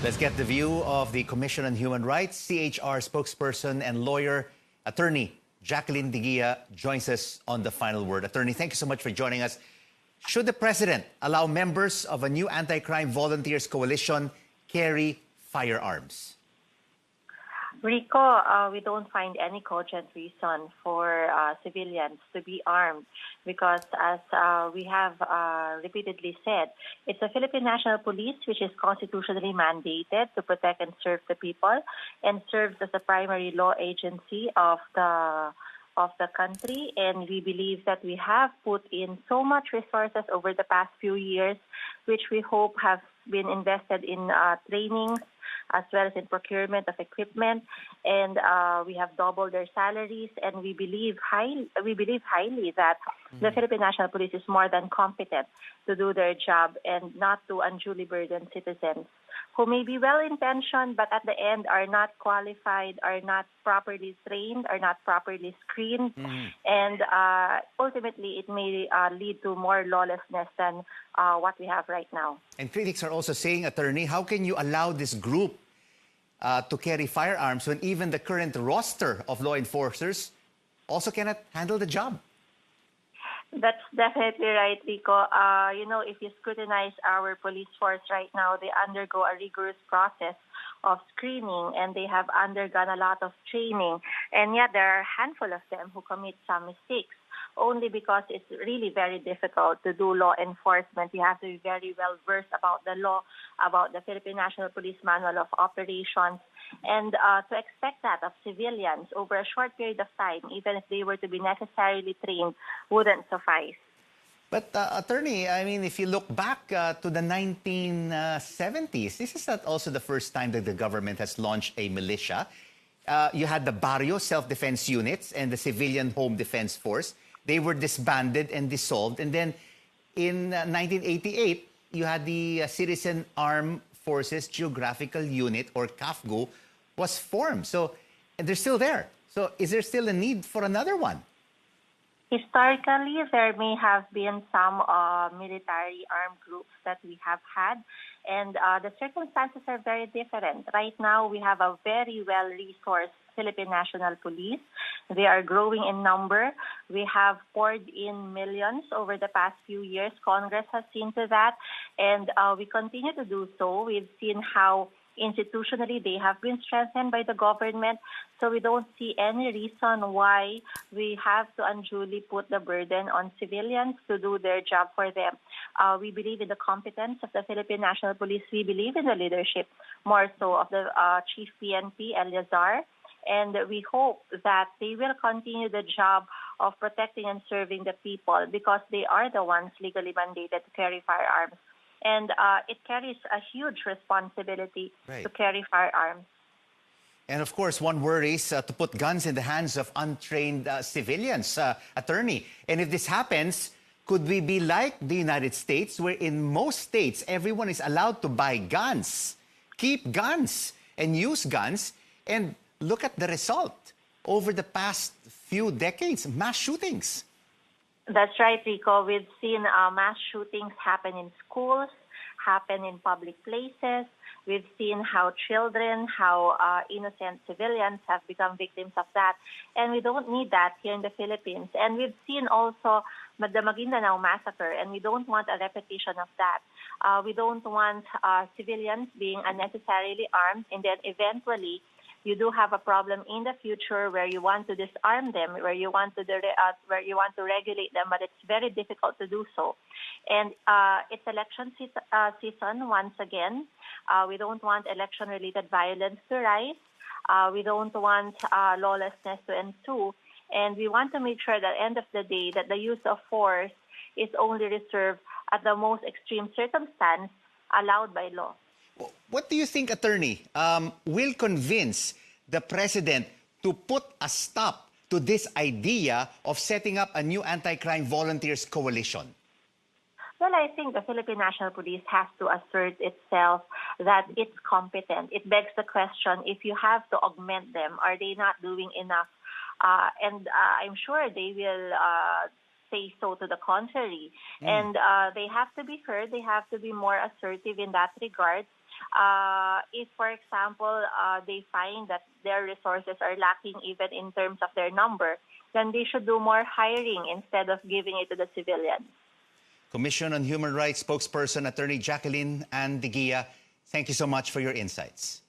Let's get the view of the Commission on Human Rights. CHR spokesperson and lawyer, attorney Jacqueline De Guia joins us on the final word. Attorney, thank you so much for joining us. Should the president allow members of a new anti-crime volunteers coalition carry firearms? Rico, we don't find any cogent reason for civilians to be armed because, as we have repeatedly said, it's the Philippine National Police which is constitutionally mandated to protect and serve the people and serves as the primary law agency of the country. And we believe that we have put in so much resources over the past few years, which we hope have been invested in trainings, as well as in procurement of equipment, and we have doubled their salaries. And we believe highly that the Philippine National Police is more than competent to do their job and not to unduly burden citizens who may be well-intentioned, but at the end are not qualified, are not properly trained, are not properly screened, and ultimately it may lead to more lawlessness than what we have right now. And critics are also saying, attorney, how can you allow this group to carry firearms when even the current roster of law enforcers also cannot handle the job? That's definitely right, Rico. If you scrutinize our police force right now, they undergo a rigorous process of screening, and they have undergone a lot of training. And yet there are a handful of them who commit some mistakes, only because it's really very difficult to do law enforcement. You have to be very well versed about the law, about the Philippine National Police Manual of Operations, and to expect that of civilians over a short period of time, even if they were to be necessarily trained, wouldn't suffice. But attorney, I mean, if you look back to the 1970s, this is not also the first time that the government has launched a militia. You had the Barrio Self-Defense Units and the Civilian Home Defense Force. They were disbanded and dissolved. And then in 1988, you had the Citizen Armed Forces Geographical Unit, or CAFGU, was formed. So, and they're still there. So is there still a need for another one? Historically, there may have been some military armed groups that we have had, and the circumstances are very different. Right now, we have a very well-resourced Philippine National Police. They are growing in number. We have poured in millions over the past few years. Congress has seen to that, and we continue to do so. We've seen how institutionally they have been strengthened by the government, so we don't see any reason why we have to unduly put the burden on civilians to do their job for them. We believe in the competence of the Philippine National Police. We believe in the leadership, more so of the Chief PNP, Eleazar, and we hope that they will continue the job of protecting and serving the people because they are the ones legally mandated to carry firearms. And it carries a huge responsibility to carry firearms. And of course, one worries to put guns in the hands of untrained civilians, attorney. And if this happens, could we be like the United States, where in most states, everyone is allowed to buy guns, keep guns, and use guns? And look at the result. Over the past few decades, mass shootings. That's right, Rico. We've seen mass shootings happen in schools, happen in public places. We've seen how children, how innocent civilians have become victims of that. And we don't need that here in the Philippines. And we've seen also the Maguindanao massacre, and we don't want a repetition of that. We don't want civilians being unnecessarily armed, and then eventually you do have a problem in the future where you want to disarm them, where you want to regulate them, but it's very difficult to do so. And it's election season once again. We don't want election-related violence to rise. We don't want lawlessness to ensue. And we want to make sure that at the end of the day that the use of force is only reserved at the most extreme circumstance allowed by law. What do you think, attorney, will convince the president to put a stop to this idea of setting up a new anti-crime volunteers coalition? Well, I think the Philippine National Police has to assert itself that it's competent. It begs the question, if you have to augment them, are they not doing enough? And I'm sure they will say so to the contrary. And they have to be heard. They have to be more assertive in that regard. If, for example, they find that their resources are lacking even in terms of their number, then they should do more hiring instead of giving it to the civilians. Commission on Human Rights Spokesperson Attorney Jacqueline De Guia, thank you so much for your insights.